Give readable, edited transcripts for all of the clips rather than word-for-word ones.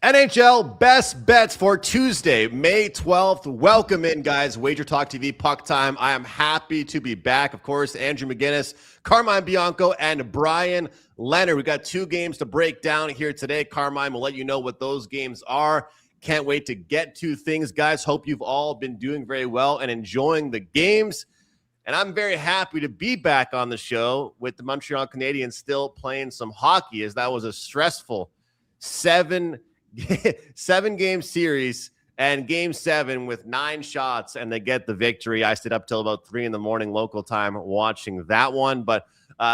NHL best bets for Tuesday, May 12th. Welcome in, guys. WagerTalk TV, PuckTime. I am happy to be back. Of course, Andrew McGinnis, Carmine Bianco, and Brian Leonard. We got two games to break down here today. Carmine will let you know what those games are. Can't wait to get to things, guys. Hope you've all been doing very well and enjoying the games. And I'm very happy to be back on the show with the Montreal Canadiens still playing some hockey, as that was a stressful seven-game series, and game 7 with 9 shots, and they get the victory. I stayed up till about 3 in the morning local time watching that one. But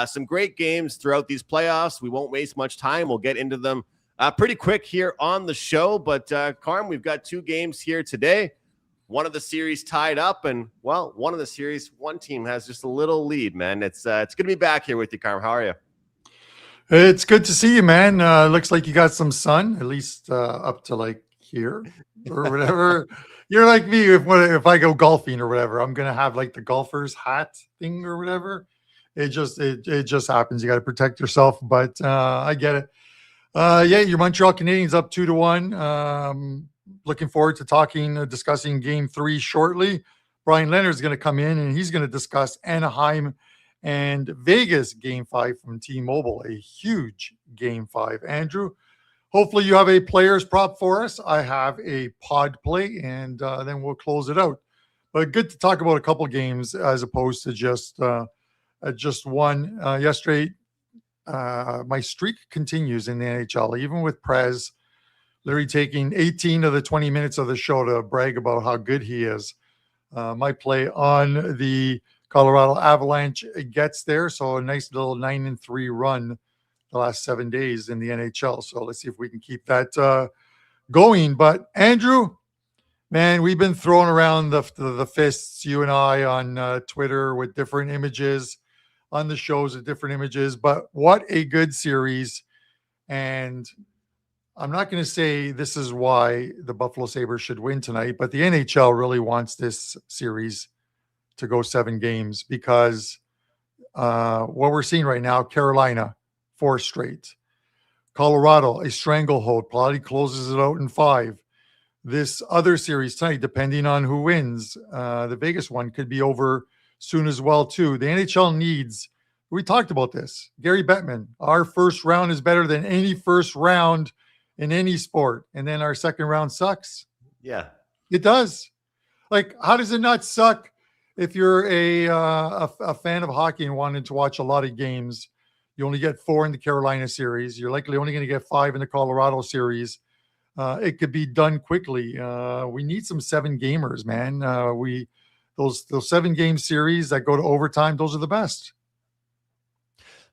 some great games throughout these playoffs. We won't waste much time. We'll get into them pretty quick here on the show. But Carm, we've got 2 games here today. One of the series tied up, and well, one of the series, one team has just a little lead, man. It's good to be back here with you, Carm. How are you? It's good to see you, man. Looks like you got some sun, at least up to like here or whatever. You're like me. If I go golfing or whatever, I'm gonna have like the golfer's hat thing or whatever. It just happens. You got to protect yourself, but I get it. Yeah, your Montreal Canadiens up 2-1. Looking forward to discussing Game 3 shortly. Brian Leonard is going to come in and he's going to discuss Anaheim and Vegas Game 5 from T-Mobile, a huge Game 5. Andrew, hopefully you have a player's prop for us. I have a pod play, and then we'll close it out. But good to talk about a couple games as opposed to just one. Yesterday, my streak continues in the NHL, even with Prez literally taking 18 of the 20 minutes of the show to brag about how good he is. My play on the Colorado Avalanche gets there, so a nice little 9-3 run the last 7 days in the NHL. So let's see if we can keep that going. But Andrew, man, we've been throwing around the fists, you and I, on Twitter with different images, on the shows with different images. But what a good series! And I'm not going to say this is why the Buffalo Sabres should win tonight, but the NHL really wants this series to go 7 games because what we're seeing right now, Carolina, 4 straight. Colorado, a stranglehold, probably closes it out in 5. This other series tonight, depending on who wins, the Vegas one could be over soon as well, too. The NHL needs, we talked about this, Gary Bettman, our first round is better than any first round in any sport, and then our second round sucks. Yeah, it does. Like, how does it not suck if you're a fan of hockey and wanted to watch a lot of games? You only get 4 in the Carolina series. You're likely only going to get 5 in the Colorado series. It could be done quickly. We need some 7 gamers, man. Those 7-game series that go to overtime, those are the best.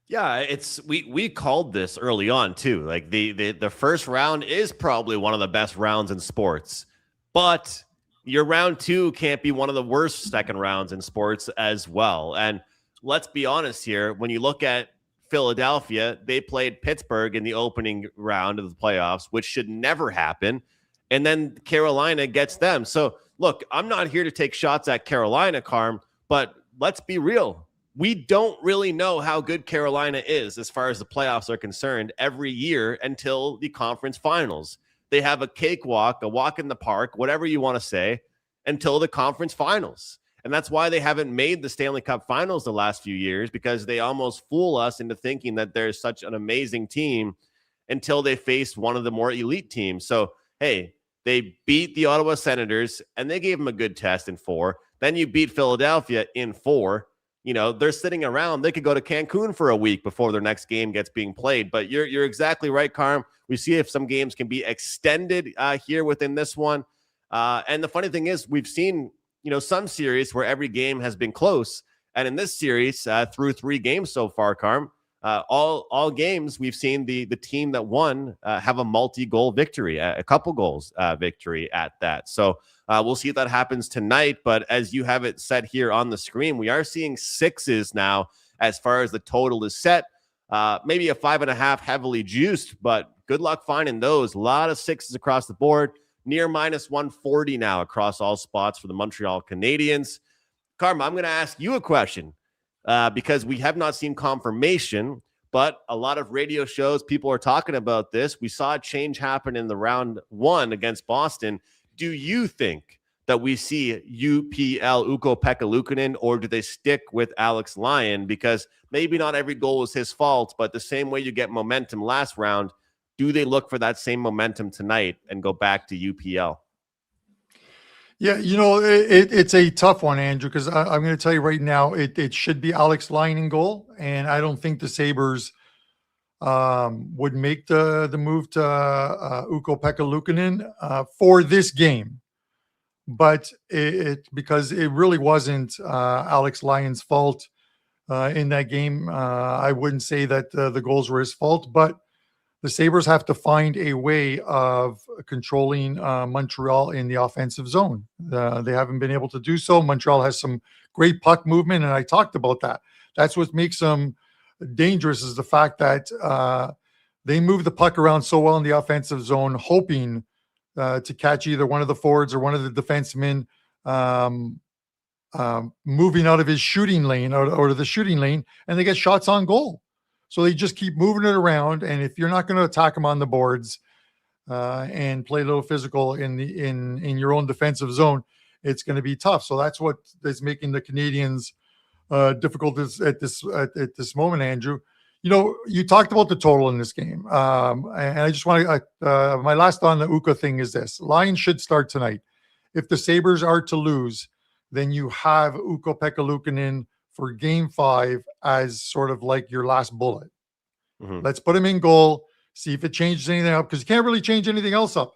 Yeah, we called this early on too. Like the first round is probably one of the best rounds in sports, but your round 2 can't be one of the worst second rounds in sports as well. And let's be honest here, when you look at Philadelphia, they played Pittsburgh in the opening round of the playoffs, which should never happen. And then Carolina gets them. So look, I'm not here to take shots at Carolina, Carm, but let's be real. We don't really know how good Carolina is as far as the playoffs are concerned every year until the conference finals. They have a cakewalk, a walk in the park, whatever you want to say, until the conference finals. And that's why they haven't made the Stanley Cup finals the last few years, because they almost fool us into thinking that they're such an amazing team until they faced one of the more elite teams. So, hey, they beat the Ottawa Senators, and they gave them a good test in 4. Then you beat Philadelphia in 4. You know, they're sitting around. They could go to Cancun for a week before their next game gets being played. But you're exactly right, Carm. We see if some games can be extended here within this one. And the funny thing is, we've seen, some series where every game has been close. And in this series, through 3 games so far, Carm, all games we've seen the team that won have a multi-goal victory, a couple goals victory at that. So we'll see if that happens tonight. But as you have it set here on the screen, we are seeing 6s now as far as the total is set. Maybe a 5.5 heavily juiced, but good luck finding those. A lot of 6s across the board, near -140 now across all spots for the Montreal Canadiens. Karma, I'm going to ask you a question because we have not seen confirmation, but a lot of radio shows, people are talking about this. We saw a change happen in the round 1 against Boston. Do you think that we see UPL Ukko-Pekka Luukkonen, or do they stick with Alex Lyon? Because maybe not every goal was his fault, but the same way you get momentum last round, do they look for that same momentum tonight and go back to UPL? Yeah, it's a tough one, Andrew, because I'm going to tell you right now, it should be Alex Lyon in goal, and I don't think the Sabres would make the move to Ukko-Pekka Luukkonen for this game. But because it really wasn't Alex Lyon's fault in that game. I wouldn't say that the goals were his fault, but the Sabres have to find a way of controlling Montreal in the offensive zone. They haven't been able to do so. Montreal has some great puck movement, and I talked about that. That's what makes them dangerous, is the fact that they move the puck around so well in the offensive zone, hoping to catch either one of the forwards or one of the defensemen moving out of his shooting lane or to the shooting lane, and they get shots on goal. So they just keep moving it around, and if you're not going to attack them on the boards and play a little physical in your own defensive zone, it's going to be tough. So that's what is making the Canadians difficult at this moment, Andrew. You talked about the total in this game, and I just want to. My last on the Ukko thing is this: Lions should start tonight. If the Sabres are to lose, then you have Ukko-Pekka Luukkonen for Game 5 as sort of like your last bullet. Mm-hmm. Let's put him in goal. See if it changes anything up, because you can't really change anything else up.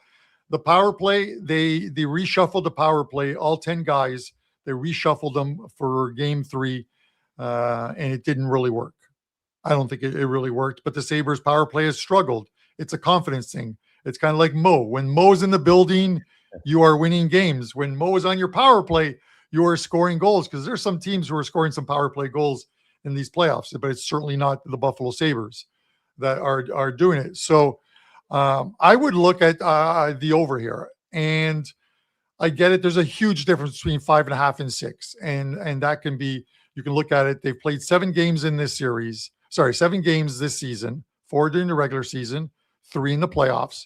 The power play, they reshuffled the power play. All 10 guys, they reshuffled them for Game 3, and it didn't really work. I don't think it really worked, but the Sabres power play has struggled. It's a confidence thing. It's kind of like Mo. When Mo's in the building, you are winning games. When Mo is on your power play, you are scoring goals, because there's some teams who are scoring some power play goals in these playoffs, but it's certainly not the Buffalo Sabres that are doing it. So I would look at the over here, and I get it. There's a huge difference between 5.5 and 6. And that can be, you can look at it. They've played 7 games in this series. 7 games this season, 4 during the regular season, 3 in the playoffs.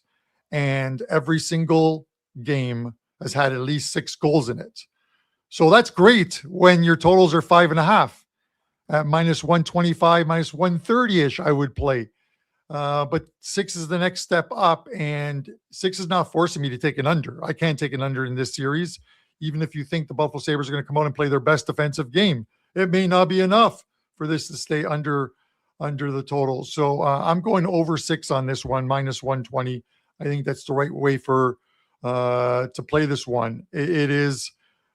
And every single game has had at least 6 goals in it. So that's great when your totals are 5.5 at minus 125, minus 130-ish, I would play. But 6 is the next step up, and 6 is not forcing me to take an under. I can't take an under in this series, even if you think the Buffalo Sabres are going to come out and play their best defensive game. It may not be enough for this to stay under the total. So I'm going over 6 on this one, minus 120. I think that's the right way to play this one. It is,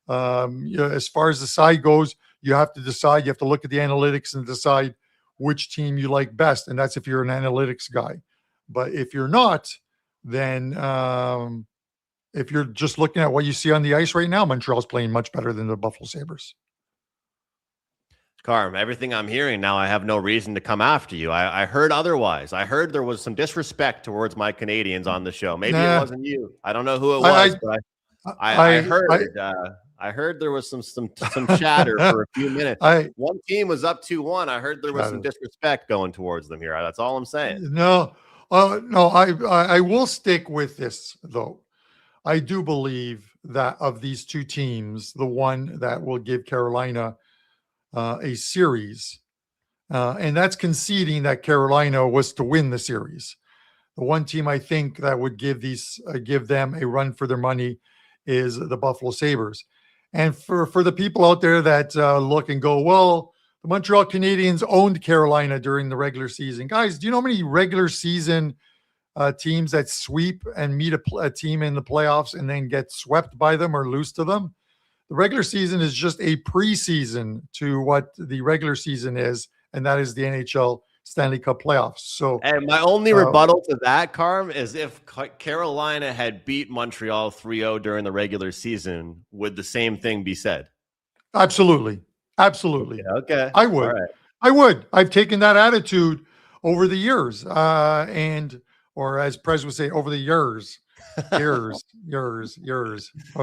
as far as the side goes, you have to decide. You have to look at the analytics and decide which team you like best, and that's if you're an analytics guy. But if you're not, then if you're just looking at what you see on the ice right now, Montreal's playing much better than the Buffalo Sabres. Carm, everything I'm hearing now, I have no reason to come after you. I heard otherwise. I heard there was some disrespect towards my Canadians on the show. Maybe it wasn't you. I don't know who it was, but I heard. I heard there was some chatter for a few minutes. One team was up 2-1. I heard there was some disrespect going towards them here. That's all I'm saying. No. I will stick with this, though. I do believe that of these two teams, the one that will give Carolina a series, and that's conceding that Carolina was to win the series. The one team I think that would give them a run for their money is the Buffalo Sabres. And for the people out there that look and go, well, the Montreal Canadiens owned Carolina during the regular season. Guys, do you know how many regular season teams that sweep and meet a team in the playoffs and then get swept by them or lose to them? The regular season is just a preseason to what the regular season is, and that is the NHL Stanley Cup Playoffs. So, and my only rebuttal to that, Carm, is if Carolina had beat Montreal 3-0 during the regular season, would the same thing be said? Absolutely. Okay. I would. Right. I would. I've taken that attitude over the years, or as Prez would say, over the years. Years, over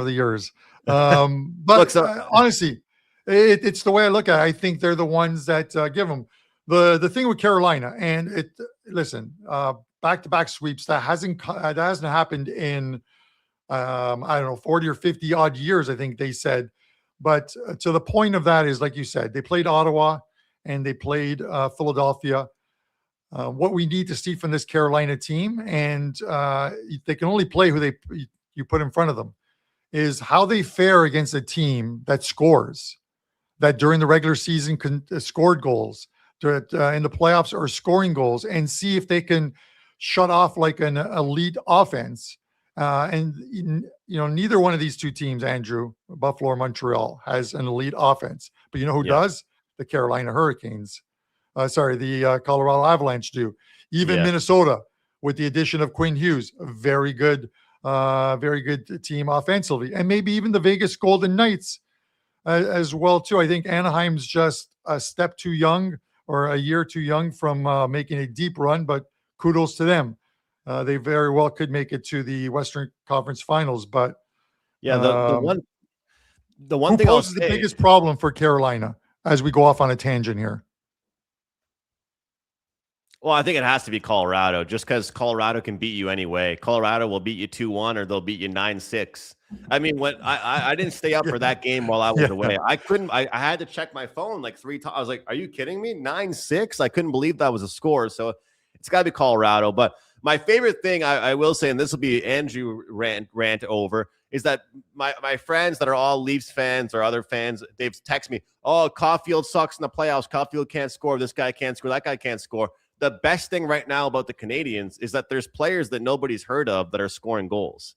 the years. But look, honestly, it's the way I look at it. I think they're the ones that give them. The thing with Carolina, and listen, back-to-back sweeps, that hasn't happened in I don't know, 40 or 50 odd years, I think they said. But to the point of that is, like you said, they played Ottawa and they played Philadelphia. What we need to see from this Carolina team, and they can only play who you put in front of them, is how they fare against a team that scores, that during the regular season scored goals, in the playoffs are scoring goals, and see if they can shut off like an elite offense. And neither one of these two teams, Andrew, Buffalo or Montreal, has an elite offense. But you know who does? The Carolina Hurricanes. The Colorado Avalanche do. Even Minnesota, with the addition of Quinn Hughes, a very good team offensively, and maybe even the Vegas Golden Knights as well too. I think Anaheim's just a step too young, or a year too young from making a deep run, but kudos to them. They very well could make it to the Western Conference Finals, but the one who thing poses the biggest problem for Carolina as we go off on a tangent here? Well, I think it has to be Colorado, just because Colorado can beat you anyway. Colorado will beat you 2-1, or they'll beat you 9-6. I mean, when I didn't stay up for that game while I was away. I couldn't. I had to check my phone like 3 times. I was like, "Are you kidding me? 9-6?" I couldn't believe that was a score. So it's got to be Colorado. But my favorite thing, I will say, and this will be Andrew rant over, is that my friends that are all Leafs fans or other fans, they've texted me, "Oh, Caulfield sucks in the playoffs. Caulfield can't score. This guy can't score. That guy can't score." The best thing right now about the Canadians is that there's players that nobody's heard of that are scoring goals.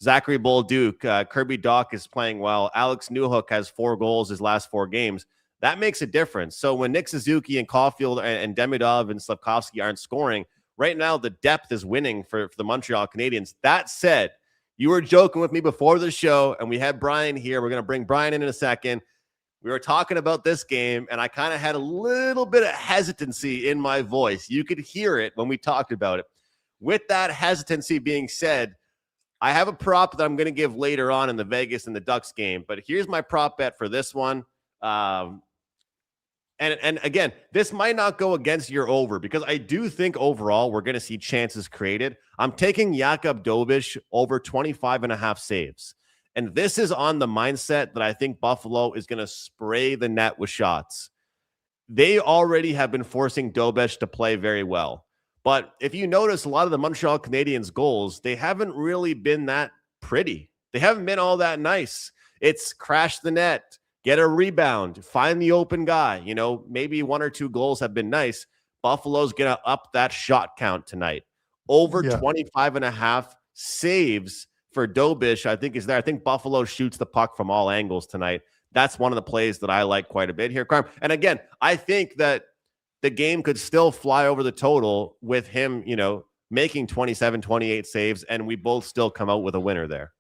Zachary Bolduc, Kirby Dach is playing well. Alex Newhook has 4 goals his last 4 games. That makes a difference. So when Nick Suzuki and Caulfield and Demidov and Slavkovsky aren't scoring, right now the depth is winning for the Montreal Canadiens. That said, you were joking with me before the show, and we had Brian here. We're going to bring Brian in a second. We were talking about this game, and I kind of had a little bit of hesitancy in my voice. You could hear it when we talked about it. With that hesitancy being said, I have a prop that I'm going to give later on in the Vegas and the Ducks game, but here's my prop bet for this one. And again, this might not go against your over, because I do think overall we're going to see chances created. I'm taking Jakub Dobeš over 25.5 saves. And this is on the mindset that I think Buffalo is going to spray the net with shots. They already have been forcing Dobeš to play very well. But if you notice, a lot of the Montreal Canadiens goals, they haven't really been that pretty. They haven't been all that nice. It's crash the net, get a rebound, find the open guy. Maybe 1 or 2 goals have been nice. Buffalo's going to up that shot count tonight. Over 25.5 saves for Dobeš, I think, is there. I think Buffalo shoots the puck from all angles tonight. That's one of the plays that I like quite a bit here, Carm. And again, I think that the game could still fly over the total with him, making 27, 28 saves, and we both still come out with a winner there.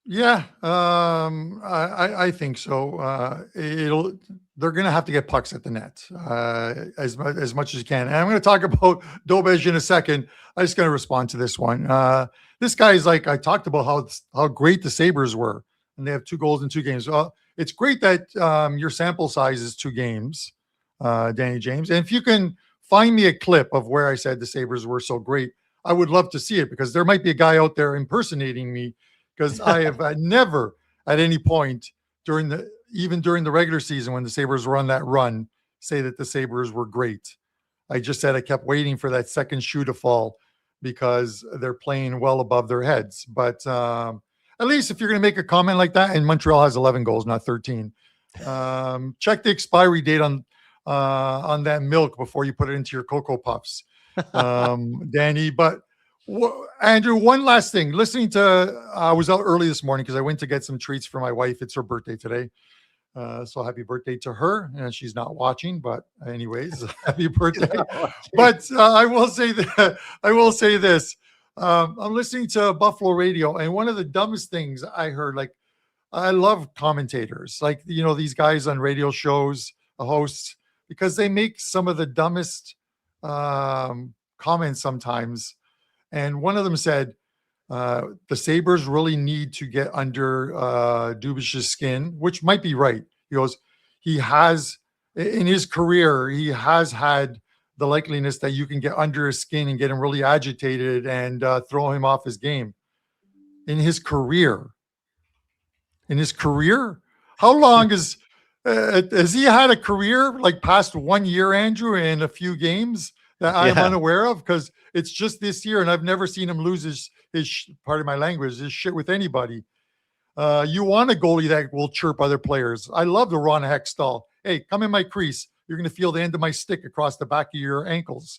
Yeah, I think so. They're going to have to get pucks at the net as much as you can. And I'm going to talk about Dobeš in a second. I'm just going to respond to this one. This guy is like, I talked about how great the Sabres were, and they have 2 goals in 2 games. It's great that your sample size is 2 games, Danny James. And if you can find me a clip of where I said the Sabres were so great, I would love to see it, because there might be a guy out there impersonating me, because I have never at any point even during the regular season when the Sabres were on that run, say that the Sabres were great. I just said I kept waiting for that second shoe to fall, because they're playing well above their heads. But at least if you're going to make a comment like that, and Montreal has 11 goals, not 13, check the expiry date on that milk before you put it into your Cocoa Puffs, Danny. But Andrew, one last thing. I was out early this morning because I went to get some treats for my wife. It's her birthday today. So happy birthday to her. And she's not watching, but anyways, happy birthday. But I will say this. I'm listening to Buffalo radio, and one of the dumbest things I heard, like, I love commentators, like, these guys on radio shows, hosts, because they make some of the dumbest comments sometimes. And one of them said, the Sabres really need to get under Dubash's skin, which might be right. He goes, he has in his career, he has had the likeliness that you can get under his skin and get him really agitated and throw him off his game. In his career, how long has he had a career like past 1 year, Andrew, in a few games that I'm unaware of? Because it's just this year, and I've never seen him lose his part of my language, his shit with anybody. You want a goalie that will chirp other players. I love the Ron Hextall. Hey, come in my crease. You're going to feel the end of my stick across the back of your ankles.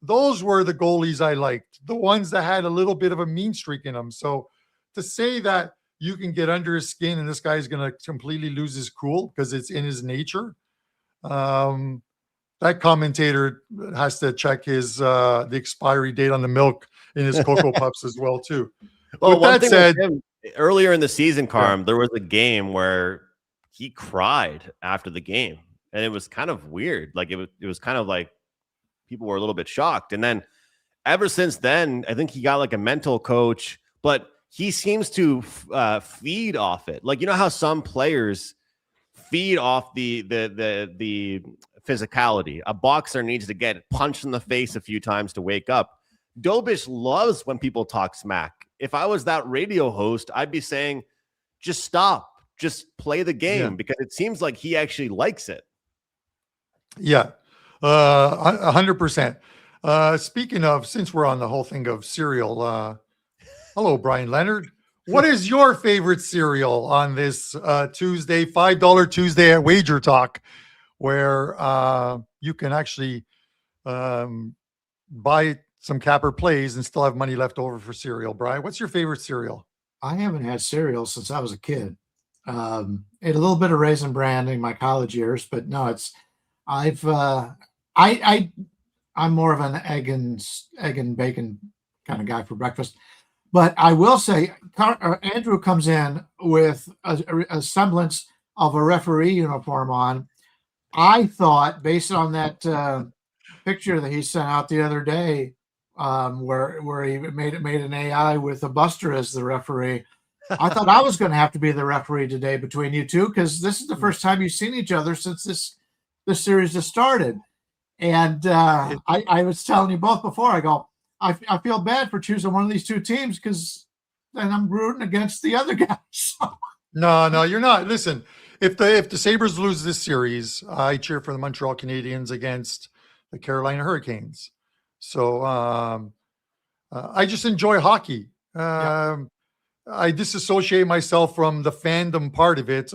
Those were the goalies I liked, the ones that had a little bit of a mean streak in them. So to say that you can get under his skin and this guy's going to completely lose his cool because it's in his nature, that commentator has to check his the expiry date on the milk in his Cocoa Puffs as well too. Well, with that said, earlier in the season, Carm, there was a game where he cried after the game, and it was kind of weird. Like it was kind of like people were a little bit shocked. And then ever since then, I think he got like a mental coach, but he seems to feed off it. Like, you know how some players feed off the physicality. A boxer needs to get punched in the face a few times to wake up. Dobish loves when people talk smack. If I was that radio host, I'd be saying, just stop, just play the game, because it seems like he actually likes it. Yeah, 100%. Speaking of, since we're on the whole thing of cereal, hello, Brian Leonard. What is your favorite cereal on this Tuesday, $5 Tuesday at WagerTalk, where you can actually buy some capper plays and still have money left over for cereal? Brian, what's your favorite cereal? I haven't had cereal since I was a kid. Ate a little bit of Raisin Bran in my college years, but no, I'm more of an egg and bacon kind of guy for breakfast. But I will say, Andrew comes in with a semblance of a referee uniform on. I thought, based on that picture that he sent out the other day, where he made an AI with a Buster as the referee, I thought I was going to have to be the referee today between you two, because this is the first time you've seen each other since this series has started. And I was telling you both before, I go, I feel bad for choosing one of these two teams, because then I'm rooting against the other guys. No, you're not. Listen, if the Sabres lose this series, I cheer for the Montreal Canadiens against the Carolina Hurricanes. So I just enjoy hockey. I disassociate myself from the fandom part of it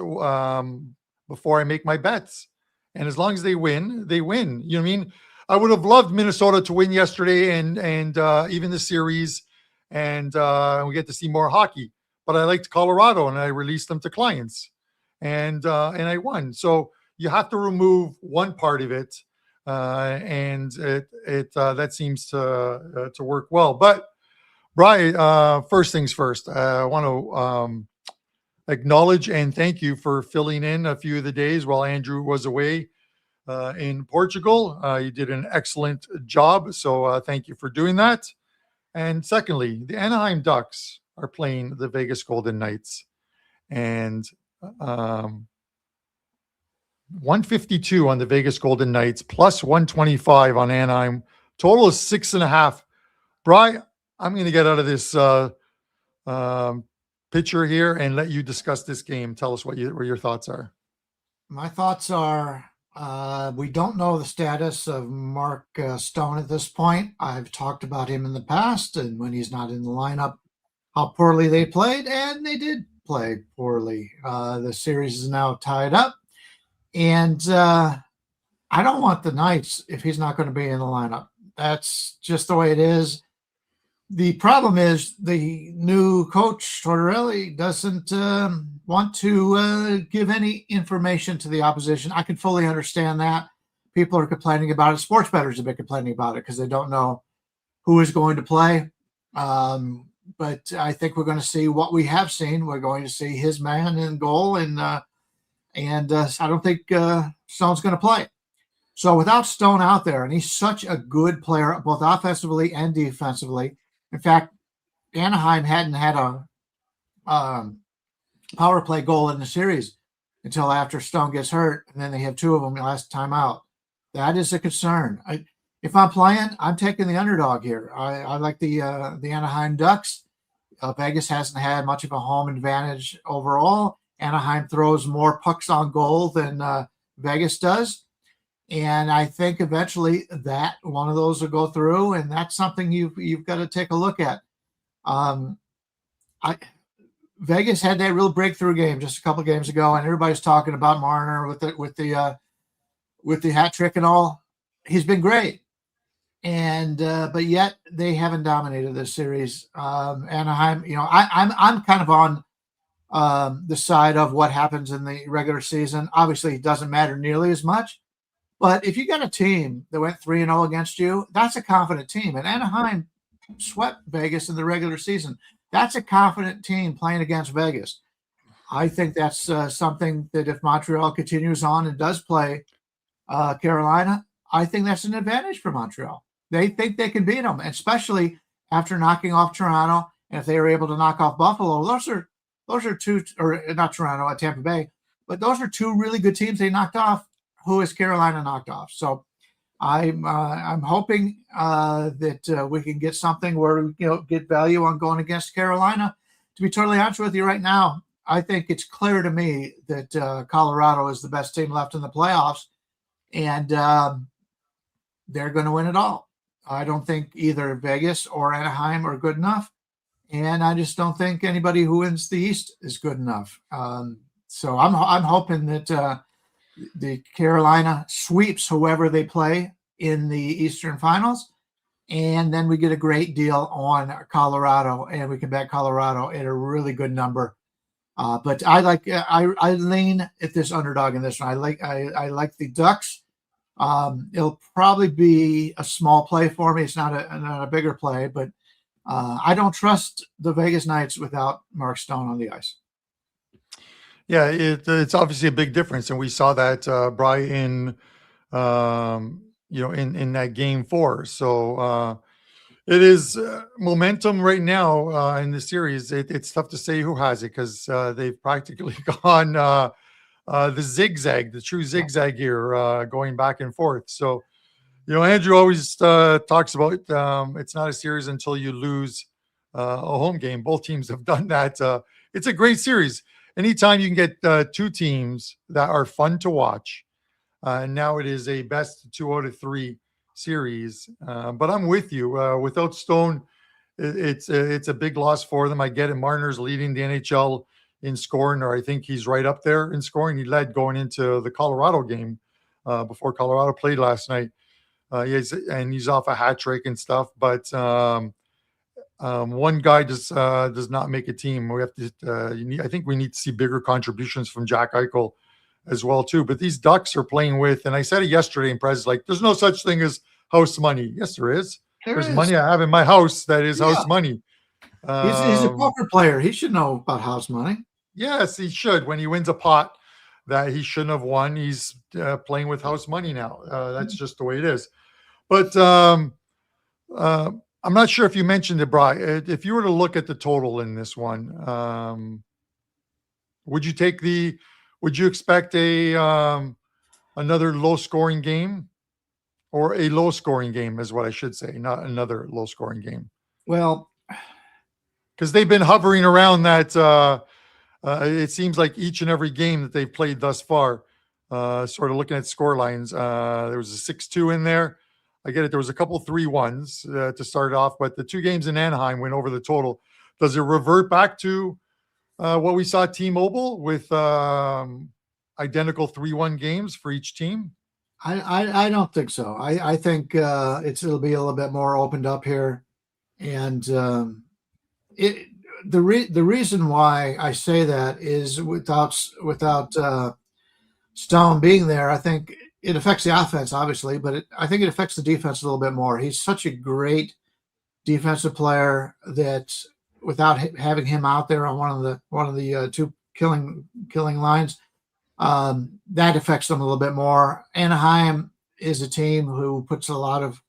before I make my bets. And as long as they win, they win. You know what I mean? I would have loved Minnesota to win yesterday and even the series, and we get to see more hockey. But I liked Colorado, and I released them to clients, and I won. So you have to remove one part of it, and it that seems to work well. But Brian, first things first, I want to acknowledge and thank you for filling in a few of the days while Andrew was away in Portugal. You did an excellent job, so thank you for doing that. And secondly, the Anaheim Ducks are playing the Vegas Golden Knights, and 152 on the Vegas Golden Knights, plus 125 on Anaheim. Total is 6.5. Brian, I'm going to get out of this picture here and let you discuss this game. Tell us what your thoughts are. My thoughts are, we don't know the status of Mark Stone at this point. I've talked about him in the past, and when he's not in the lineup, how poorly they played, and they did play poorly. The series is now tied up, and I don't want the Knights if he's not going to be in the lineup. That's just the way it is. The problem is the new coach, Tortorelli, doesn't want to give any information to the opposition. I can fully understand that. People are complaining about it. Sports bettors have been complaining about it because they don't know who is going to play. But I think we're going to see what we have seen. We're going to see his man in goal, and I don't think Stone's going to play. So without Stone out there, and he's such a good player, both offensively and defensively. In fact, Anaheim hadn't had a power play goal in the series until after Stone gets hurt, and then they have two of them last time out. That is a concern. If I'm playing, I'm taking the underdog here. I like the Anaheim Ducks. Vegas hasn't had much of a home advantage overall. Anaheim throws more pucks on goal than Vegas does. And I think eventually that one of those will go through, and that's something you've got to take a look at. Vegas had that real breakthrough game just a couple of games ago, and everybody's talking about Marner with the hat trick and all. He's been great, and but yet they haven't dominated this series. Anaheim, I'm kind of on the side of what happens in the regular season. Obviously, it doesn't matter nearly as much. But if you got a team that went 3-0 against you, that's a confident team. And Anaheim swept Vegas in the regular season. That's a confident team playing against Vegas. I think that's something that if Montreal continues on and does play Carolina, I think that's an advantage for Montreal. They think they can beat them, especially after knocking off Toronto. And if they are able to knock off Buffalo, those are two, or not Toronto, Tampa Bay, but those are two really good teams they knocked off. Who is Carolina knocked off? So I'm hoping that we can get something where we get value on going against Carolina. To be totally honest with you right now, I think it's clear to me that Colorado is the best team left in the playoffs, and they're going to win it all. I don't think either Vegas or Anaheim are good enough, and I just don't think anybody who wins the East is good enough. So I'm hoping that the Carolina sweeps whoever they play in the Eastern Finals, and then we get a great deal on Colorado, and we can bet Colorado at a really good number. But I lean at this underdog in this one. I like the Ducks. It'll probably be a small play for me. It's not a bigger play, but I don't trust the Vegas Knights without Mark Stone on the ice. Yeah, it's obviously a big difference, and we saw that Brian, in that game 4. So it is momentum right now in the series. It's tough to say who has it because they've practically gone the true zigzag here, going back and forth. So Andrew always talks about it's not a series until you lose a home game. Both teams have done that. It's a great series. Anytime you can get two teams that are fun to watch, and now it is a best 2 out of 3 series. But I'm with you. Without Stone, it's a big loss for them. I get it. Marner's leading the NHL in scoring, or I think he's right up there in scoring. He led going into the Colorado game before Colorado played last night. He's off a hat trick and stuff. But one guy does not make a team. We have to. I think we need to see bigger contributions from Jack Eichel as well too. But these Ducks are playing with, and I said it yesterday in press, like there's no such thing as house money. Yes, there is. There's money I have in my house that is house money. He's a poker player. He should know about house money. Yes, he should. When he wins a pot that he shouldn't have won, he's playing with house money now. That's just the way it is. But I'm not sure if you mentioned it, Brian. If you were to look at the total in this one, would you expect another low-scoring game, or a low-scoring game is what I should say, not another low-scoring game? Well, because they've been hovering around that. It seems like each and every game that they've played thus far, sort of looking at score lines, there was a 6-2 in there. I get it. There was a couple 3-1s to start off, but the 2 games in Anaheim went over the total. Does it revert back to what we saw at T-Mobile with identical 3-1 games for each team? I don't think so. I think it'll be a little bit more opened up here, and the reason why I say that is without Stone being there, I think it affects the offense, obviously, but I think it affects the defense a little bit more. He's such a great defensive player that without having him out there on one of the 2 killing lines, that affects them a little bit more. Anaheim is a team who puts a lot of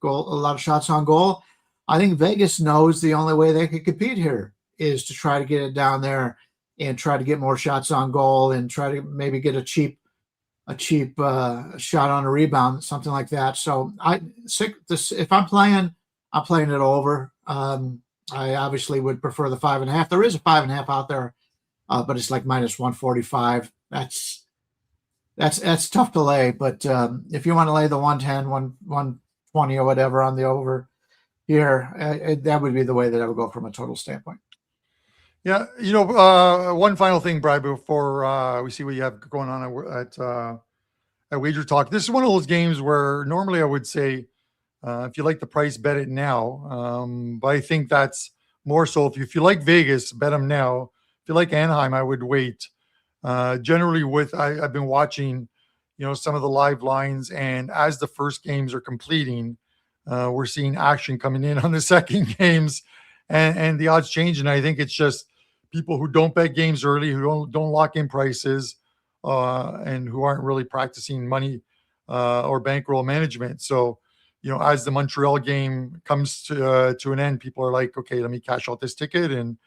shots on goal. I think Vegas knows the only way they could compete here is to try to get it down there and try to get more shots on goal and try to maybe get a cheap shot on a rebound, something like that. So if I'm playing it over. I obviously would prefer the 5.5. There is a 5.5 out there, but it's like minus 145. That's tough to lay. But if you want to lay the 110, 120 or whatever on the over here, that would be the way that I would go from a total standpoint. Yeah, one final thing, Brian, before we see what you have going on at WagerTalk. This is one of those games where normally I would say, if you like the price, bet it now. But I think that's more so if you like Vegas, bet them now. If you like Anaheim, I would wait. Generally, I've been watching, some of the live lines, and as the first games are completing, we're seeing action coming in on the second games, and the odds change. And I think it's just people who don't bet games early, who don't lock in prices, and who aren't really practicing money or bankroll management. So, as the Montreal game comes to an end, people are like, okay, let me cash out this ticket, and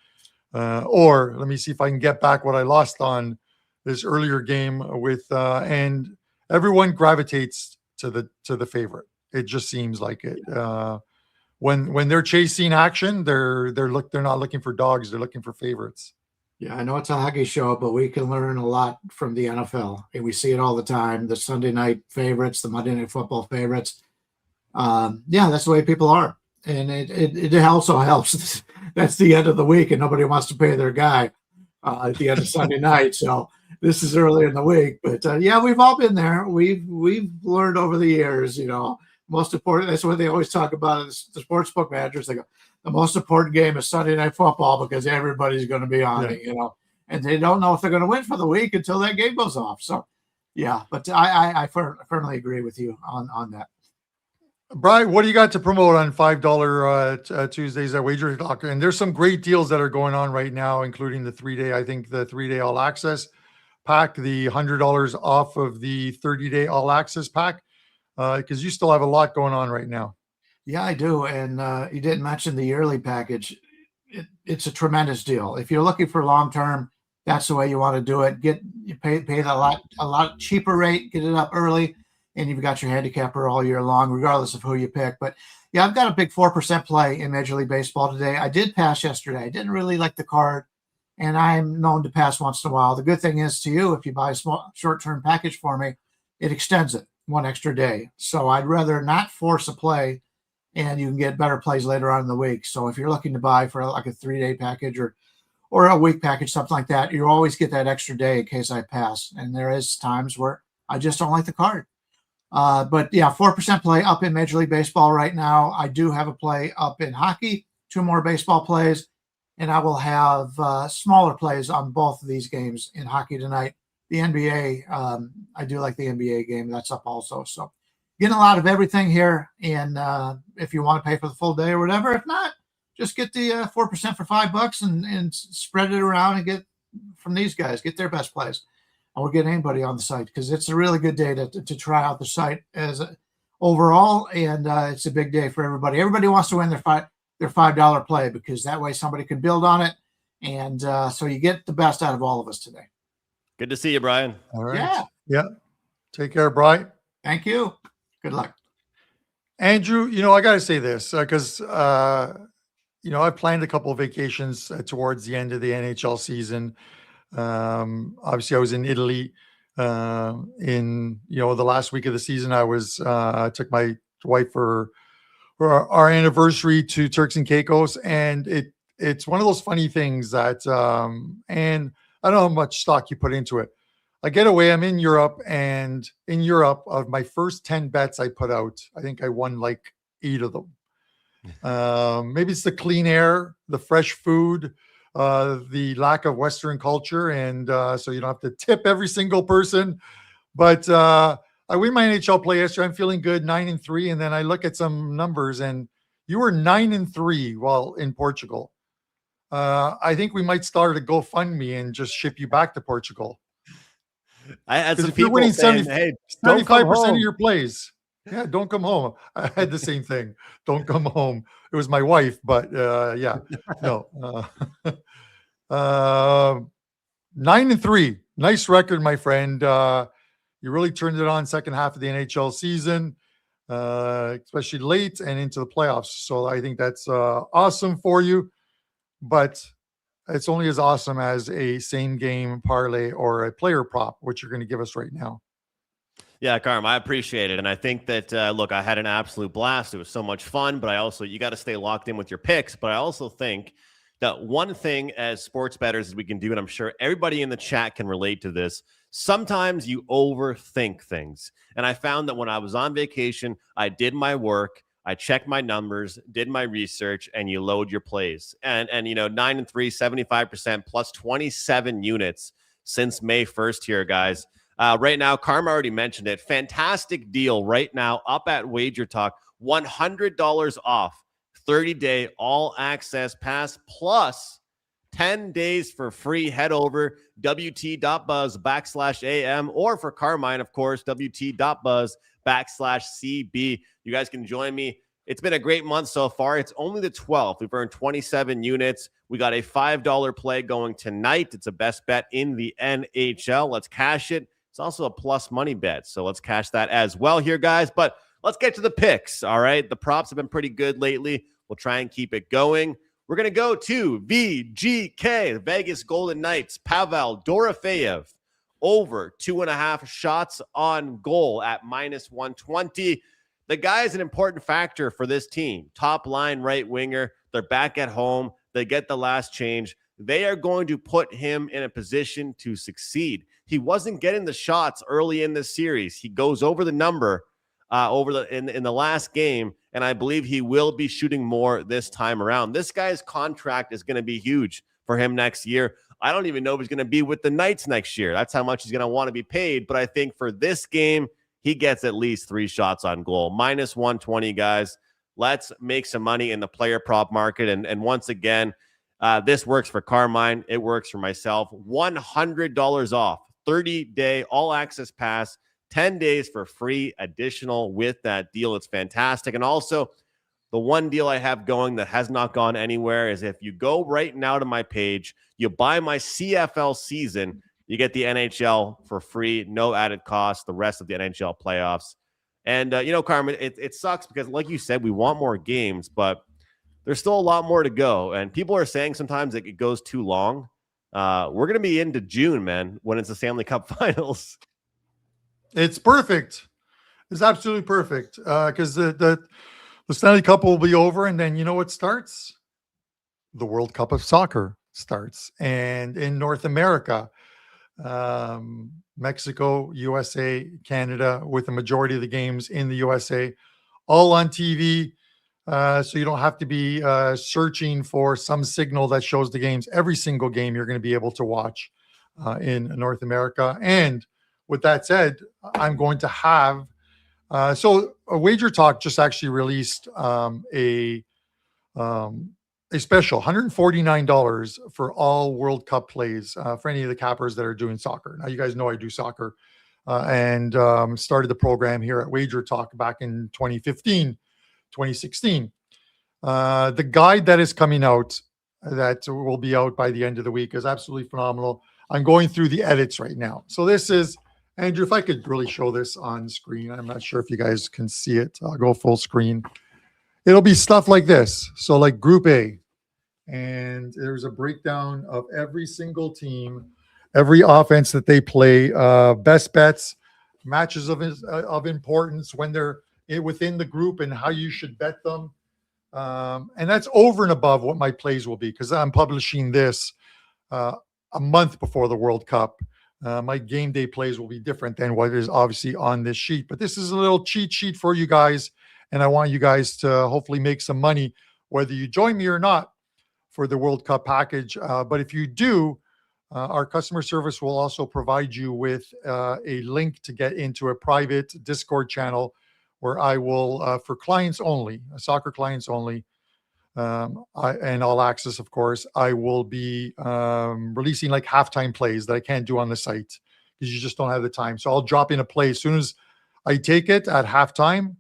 or let me see if I can get back what I lost on this earlier game with, and everyone gravitates to the favorite. It just seems like it. When they're chasing action, they're not looking for dogs, they're looking for favorites. Yeah, I know it's a hockey show, but we can learn a lot from the NFL, and we see it all the time. The Sunday night favorites, the Monday Night Football favorites. That's the way people are, and it also helps. That's the end of the week, and nobody wants to pay their guy at the end of Sunday night. So this is early in the week, but we've all been there. We've learned over the years. Most important. That's what they always talk about. The sportsbook managers. They go, the most important game is Sunday Night Football because everybody's going to be on it. And they don't know if they're going to win for the week until that game goes off. So, yeah, but I firmly agree with you on that. Brian, what do you got to promote on $5 Tuesdays at WagerTalk? And there's some great deals that are going on right now, including the 3-day all access pack, the $100 off of the 30-day all access pack, because you still have a lot going on right now. Yeah, I do. And you didn't mention the yearly package. It's a tremendous deal. If you're looking for long-term, that's the way you want to do it. You pay a lot cheaper rate, get it up early, and you've got your handicapper all year long, regardless of who you pick. But yeah, I've got a big 4% play in Major League Baseball today. I did pass yesterday. I didn't really like the card, and I'm known to pass once in a while. The good thing is to you, if you buy a small short-term package for me, it extends it one extra day. So I'd rather not force a play, and you can get better plays later on in the week. So if you're looking to buy for like a 3-day package or a week package, something like that, you always get that extra day in case I pass. And there is times where I just don't like the card. But yeah, 4% play up in Major League Baseball right now. I do have a play up in hockey, 2 more baseball plays, and I will have smaller plays on both of these games in hockey tonight. The NBA, I do like the NBA game. That's up also. So getting a lot of everything here. And if you want to pay for the full day or whatever, if not, just get the 4% for $5 and spread it around and get from these guys, get their best plays. And we'll get anybody on the site because it's a really good day to try out the site as overall. And it's a big day for everybody. Everybody wants to win their $5 play because that way somebody can build on it. And so you get the best out of all of us today. Good to see you, Brian. All right. Yeah. Take care, Brian. Thank you. Good luck. Andrew, I got to say this because, I planned a couple of vacations towards the end of the NHL season. Obviously, I was in Italy in, the last week of the season. I took my wife for our anniversary to Turks and Caicos. And it's one of those funny things that, and I don't know how much stock you put into it. I get away. I'm in Europe, and in Europe, of my first 10 bets I put out, I think I won like 8 of them. Maybe it's the clean air, the fresh food, the lack of Western culture, and so you don't have to tip every single person. But I win my NHL play yesterday. I'm feeling good, 9-3, and then I look at some numbers, and you were 9-3 while in Portugal. I think we might start a GoFundMe and just ship you back to Portugal. I had some If you're people winning saying, 75% of your plays, yeah, don't come home. I had the same thing. Don't come home. It was my wife, but yeah, no. 9-3. Nice record, my friend. You really turned it on second half of the NHL season, especially late and into the playoffs. So I think that's awesome for you. But it's only as awesome as a same game parlay or a player prop, which you're going to give us right now. Yeah, Carm, I appreciate it. And I think that, look, I had an absolute blast. It was so much fun, but you got to stay locked in with your picks. But I also think that one thing as sports bettors we can do, and I'm sure everybody in the chat can relate to this, sometimes you overthink things. And I found that when I was on vacation, I did my work, I checked my numbers, did my research, and you load your plays. And 9-3, 75% plus 27 units since May 1st here, guys. Right now, Karma already mentioned it. Fantastic deal right now up at WagerTalk. $100 off 30-day all-access pass plus 10 days for free. Head over wt.buzz/AM or for Carmine, of course, wt.buzz/CB. You guys can join me. It's been a great month so far. It's only the 12th. We've earned 27 units. We got a $5 play going tonight. It's a best bet in the NHL. Let's cash it. It's also a plus money bet, so let's cash that as well here, guys. But let's get to the picks, all right? The props have been pretty good lately. We'll try and keep it going. We're going to go to VGK, the Vegas Golden Knights, Pavel Dorofeyev, over 2.5 shots on goal at -120. The guy is an important factor for this team. Top line right winger. They're back at home. They get the last change. They are going to put him in a position to succeed. He wasn't getting the shots early in this series. He goes over the number in the last game, and I believe he will be shooting more this time around. This guy's contract is going to be huge for him next year. I don't even know if he's going to be with the Knights next year. That's how much he's going to want to be paid. But I think for this game, he gets at least 3 shots on goal. -120, guys. Let's make some money in the player prop market. And once again, this works for Carmine. It works for myself. $100 off. 30-day all-access pass. 10 days for free additional with that deal. It's fantastic. And also, the one deal I have going that has not gone anywhere is if you go right now to my page, you buy my CFL season, you get the NHL for free, no added cost, the rest of the NHL playoffs. And, Carmen, it sucks because, like you said, we want more games, but there's still a lot more to go. And people are saying sometimes it goes too long. We're going to be into June, man, when it's the Stanley Cup Finals. It's perfect. It's absolutely perfect because the Stanley Cup will be over, and then you know what starts? The World Cup of Soccer starts. And in North America, Mexico, USA, Canada, with the majority of the games in the USA, all on TV. So you don't have to be searching for some signal that shows the games. Every single game you're going to be able to watch in North America. And with that said, I'm going to have so WagerTalk just actually released a special $149 for all World Cup plays for any of the cappers that are doing soccer. Now, you guys know I do soccer and started the program here at WagerTalk back in 2015, 2016. The guide that is coming out, that will be out by the end of the week, is absolutely phenomenal. I'm going through the edits right now. So this is, Andrew, if I could really show this on screen, I'm not sure if you guys can see it. I'll go full screen. It'll be stuff like this. So like Group A, and there's a breakdown of every single team, every offense that they play, best bets, matches of importance when they're within the group and how you should bet them. And that's over and above what my plays will be, because I'm publishing this a month before the World Cup. My game day plays will be different than what is obviously on this sheet, but this is a little cheat sheet for you guys. And I want you guys to hopefully make some money, whether you join me or not, for the World Cup package. But if you do, our customer service will also provide you with a link to get into a private Discord channel where I will, for clients only, soccer clients only, and all access, of course, I will be releasing like halftime plays that I can't do on the site because you just don't have the time. So I'll drop in a play as soon as I take it at halftime.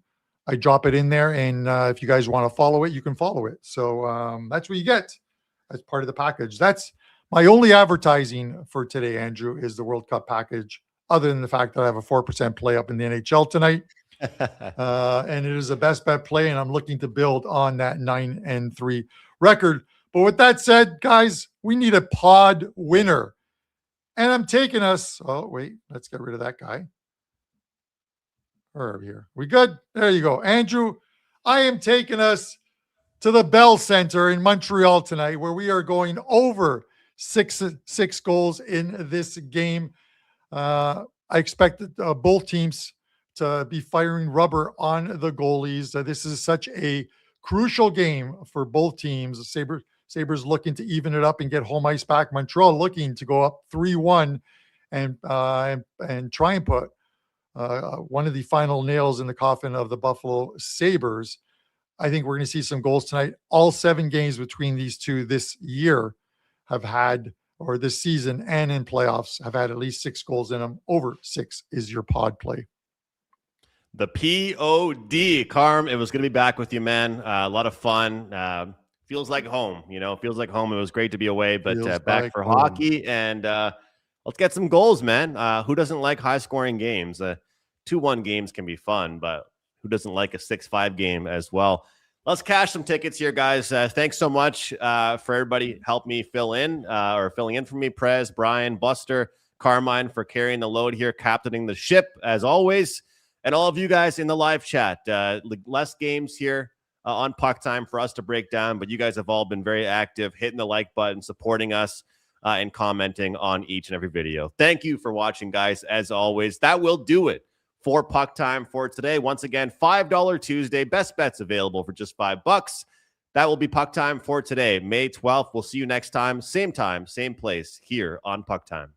I drop it in there, and if you guys want to follow it, you can follow it. So that's what you get as part of the package. That's My only advertising for today, Andrew, is the World Cup package, other than the fact that I have a 4% play up in the NHL tonight. And it is a best bet play, and I'm looking to build on that 9-3 record. But with that said, guys, we need a pod winner. And I'm taking us. Oh, wait, let's get rid of that guy. Or here. We good? There you go. Andrew, I am taking us to the Bell Center in Montreal tonight, where we are going over six goals in this game. I expect both teams to be firing rubber on the goalies. This is such a crucial game for both teams. Sabres looking to even it up and get home ice back. Montreal looking to go up 3-1 and try and put one of the final nails in the coffin of the Buffalo Sabres. I think we're going to see some goals tonight. All 7 games between these two this year have had, or this season and in playoffs, have had at least 6 goals in them. Over 6 is your pod play. The POD, Carm, it was good to be back with you, man. A lot of fun. Feels like home, feels like home. It was great to be away, but back like for home. Hockey, and let's get some goals, man. Who doesn't like high-scoring games? 2-1 games can be fun, but who doesn't like a 6-5 game as well? Let's cash some tickets here, guys. Thanks so much for everybody help me filling in for me. Prez, Brian, Buster, Carmine for carrying the load here, captaining the ship as always. And all of you guys in the live chat, less games here on PuckTime for us to break down, but you guys have all been very active, hitting the like button, supporting us, and commenting on each and every video. Thank you for watching, guys, as always. That will do it for PuckTime for today. Once again, $5 Tuesday, best bets available for just $5. That will be PuckTime for today, May 12th. We'll see you next time, same same place here on PuckTime.